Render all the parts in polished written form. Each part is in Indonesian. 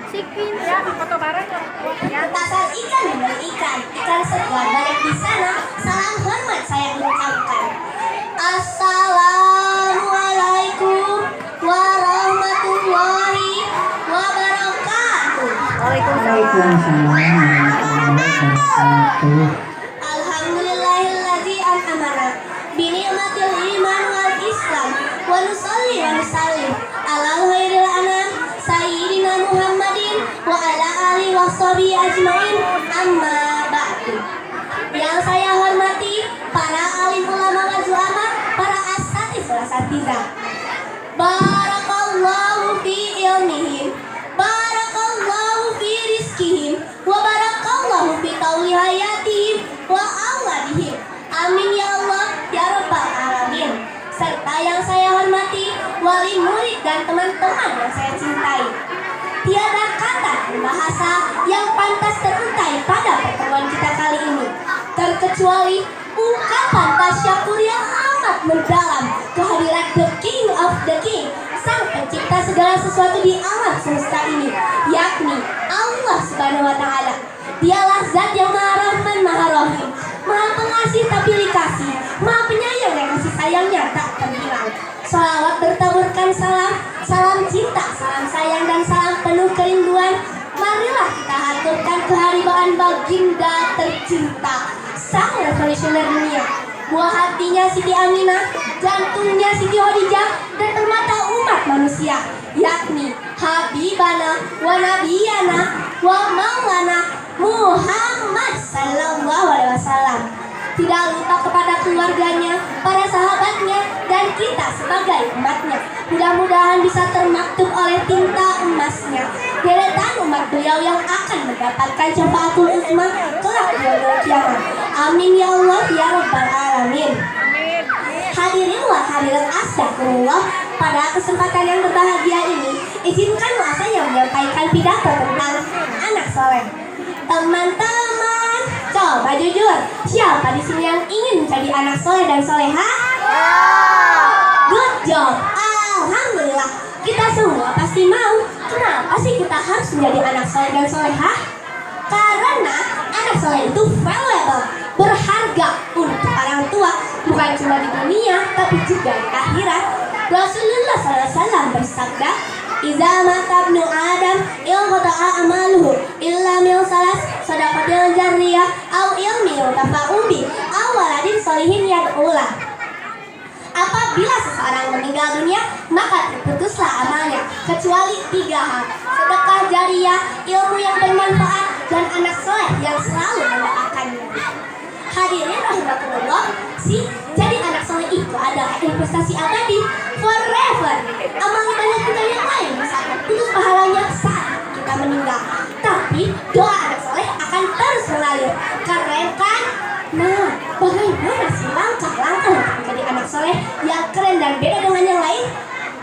Sikin ya, foto bareng ya. Petasan ikan demi ikan, ikan segar banyak di sana. Salam hormat saya ucapkan. Assalamualaikum warahmatullahi wabarakatuh. Alhamdulillahilladzi an'amana bi ni'matil iman wal islam wa nusalli wa nusallim ala khairil anam sayyidina Muhammadin wa ala alihi washabihi ajmain, amma ba'du. Yang saya hormati para alim ulama wal ulama, para asatidz wal asatizah. Barakallahu fi ilmihim, barakallahu fi rizkihim, wa barakallahu fi tawli hayatihim wa awladihim. Amin ya Allah ya rabbal alamin. Serta yang saya hormati wali murid dan teman-teman yang saya cintai. Tiada kata dan bahasa yang pantas teruntai pada pertemuan kita kali ini, terkecuali ungkapan tasyakur yang amat mendalam kehadirat the King of the King, sang pencipta segala sesuatu di alam semesta ini, yakni Allah Subhanahu wa Ta'ala. Dialah zat yang maha rahman, maha rahim, maha pengasih tak pilih kasih, maha penyayang dan kasih sayangnya tak terhilang. Salawat bertaburkan salam, salam cinta, salam sayang dan salam penuh kerinduan. Marilah kita haturkan keharibaan baginda tercinta, sang revolusioner dunia. Buah hatinya Siti Aminah, jantungnya Siti Khadijah, dan permata umat manusia, yakni Habibana wa Nabiyana wa Maulana Muhammad sallallahu alaihi wasallam. Tidak lupa kepada keluarganya, para sahabatnya, dan kita sebagai umatnya. Mudah-mudahan bisa termaktub oleh tinta emasnya deretan umat beliau yang akan mendapatkan syafaatul uzma kelak di yaumul kiamat. Amin ya Allah ya rabbal alamin. Hadirin wa hadirat astagfirullah, pada kesempatan yang berbahagia ini izinkanlah saya menyampaikan pidato tentang anak soleh. Teman-teman, coba jujur, siapa di sini yang ingin menjadi anak soleh dan soleha? Good job, alhamdulillah. Kita semua pasti mau. Kenapa sih kita harus menjadi anak soleh dan soleha? Karena anak soleh itu valuable, berharga untuk orang tua, bukan cuma di dunia tapi juga di akhirat. Rasulullah SAW bersabda, "Iza mata ibnu Adam ilqata'a amaluhu illa min salas sadaqatil jariyah aw ilmi yuntafa'u bi aw waladin sholihin yad'ulah." Apabila seseorang meninggal dunia, maka terputuslah amalnya kecuali 3 hal: sedekah jariyah, ilmu yang bermanfaat, dan anak soleh yang selalu mendoakannya. Hadirin rahimakumullah, jadi anak soleh itu adalah investasi abadi, forever. Amal ibadah kita yang lain bisa terputus pahalanya saat kita meninggal, tapi doa anak soleh akan terus mengalir. Keren kan? Nah, bagaimana sih langkah-langkah untuk menjadi anak soleh yang keren dan beda dengan yang lain?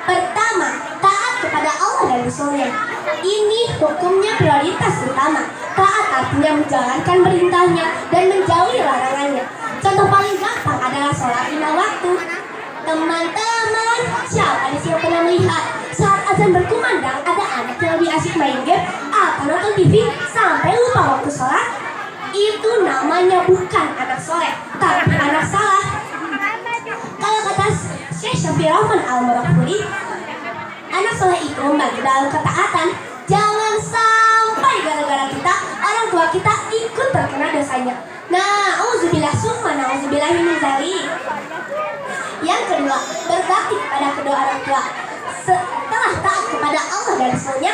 Pertama, taat kepada Allah dan Rasulnya. Ini hukumnya prioritas utama. Taat artinya menjalankan perintahnya dan menjauhi larangannya. Contoh paling gampang adalah sholat 5 waktu. Teman-teman, siapa di sini pernah melihat saat azan berkumandang ada anak yang lebih asik main game atau nonton TV sampai lupa waktu sholat? Itu namanya bukan anak soleh, tapi anak salah. Kalau kata Syekh Syafi'i Rahman Al-Murafuri, anak soleh itu membagi dalam ketaatan. Jangan sampai gara-gara kita, orang tua kita ikut terkena dosanya. Na'udzubillah summa na'udzubillah min dzalik. Yang kedua, berbakti kepada kedua orang tua. Setelah taat kepada Allah dan Rasulnya,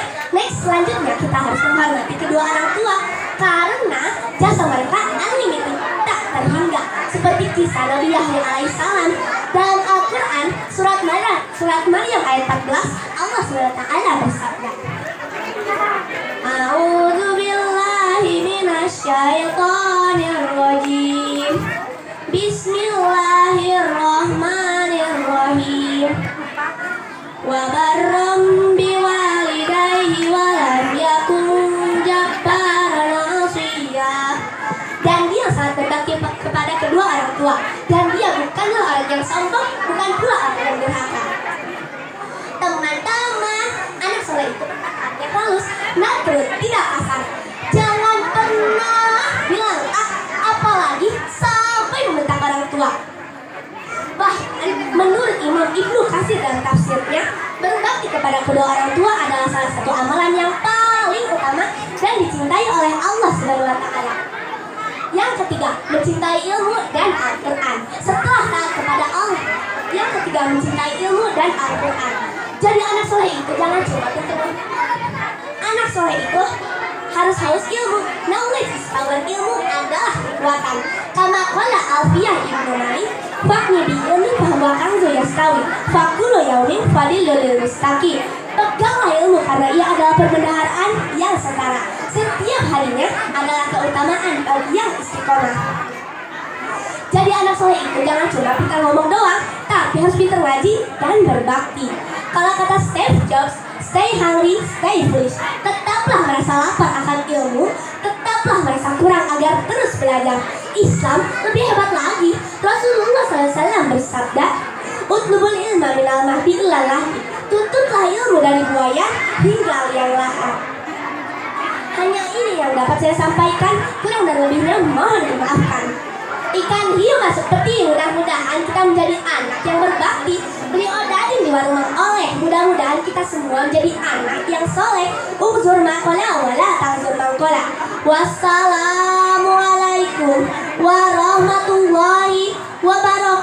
selanjutnya kita harus menghormati kedua orang tua, karena jasa mereka unlimited, tak terhingga. Seperti kisah Nabi Yahya alaihissalam dalam Al-Quran surat Maryam ayat 14, Allah SWT bersabda, A'udzu billahi minasyaitonir rajim. Bismillahirrahmanirrahim. Wa barram biwalidayhi wa lam yakun jabbaran 'asiyya. Dan dia sangat berbakti kepada kedua orang tua, dan dia bukanlah orang yang sombong, bukan pula orang yang durhaka. Teman-teman, anak soleh itu perkataannya halus. Nabi terus, tidak kasar. Jangan pernah bilang apalagi sampai membentak orang tua. Bahkan menurut Imam Ibnu Katsir dalam tafsirnya, berbakti kepada kedua orang tua adalah salah satu amalan yang paling utama dan dicintai oleh Allah Subhanahu wa Ta'ala. Yang ketiga, mencintai ilmu dan Al-Quran. Setelah taat kepada Allah, yang ketiga mencintai ilmu dan Al-Quran. Jadi anak soleh itu jangan cuma pintar. Anak soleh itu harus haus ilmu. Knowledge is power. Ilmu adalah kekuatan. Kama qala Alfiyah Ibnu Malik, fakni bi ilmi bahwa kanzu yastawi, fakulu yaumin fadilul mustaqim. Peganglah ilmu karena ia adalah perbendaharaan yang setara. Setiap harinya adalah keutamaan bagi yang istiqomah. Jadi anak soleh itu jangan cuma pintar ngomong doang, tapi harus pintar ngaji dan berbakti. Kalau kata Steve Jobs, stay hungry, stay foolish. Tetaplah merasa lapar akan ilmu, tetaplah merasa kurang agar terus belajar. Islam lebih hebat lagi. Rasulullah SAW bersabda, utlubul ilma minal mahdi ilal lahdi. Tuntutlah ilmu dari buaya hingga liang lahat. Hanya ini yang dapat saya sampaikan, kurang dan lebihnya mohon dimaafkan. Ikan hiu masuk peti, mudah-mudahan kita menjadi anak yang berbakti. Beli odading di warung Mang Oleh, mudah-mudahan kita semua menjadi anak yang soleh. Uzur makola wala tangzur mangkola. Wassalamualaikum warahmatullahi wabarakatuh.